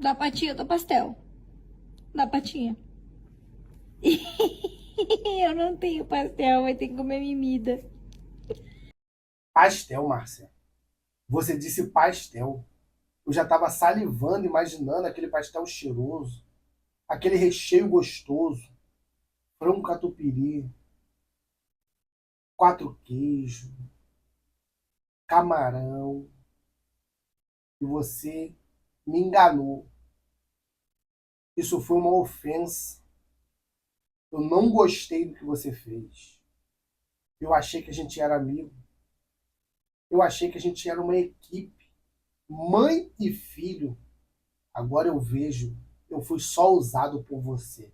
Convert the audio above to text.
Da patinha do pastel. Da patinha. Eu não tenho pastel, vai ter que comer mimida. Pastel, Márcia. Você disse pastel. Eu já estava salivando, imaginando aquele pastel cheiroso, aquele recheio gostoso, frango catupiry, quatro queijos, camarão. E você me enganou. Isso foi uma ofensa. Eu não gostei do que você fez. Eu achei que a gente era amigo. Eu achei que a gente era uma equipe. Mãe e filho. Agora eu vejo, eu fui só usado por você.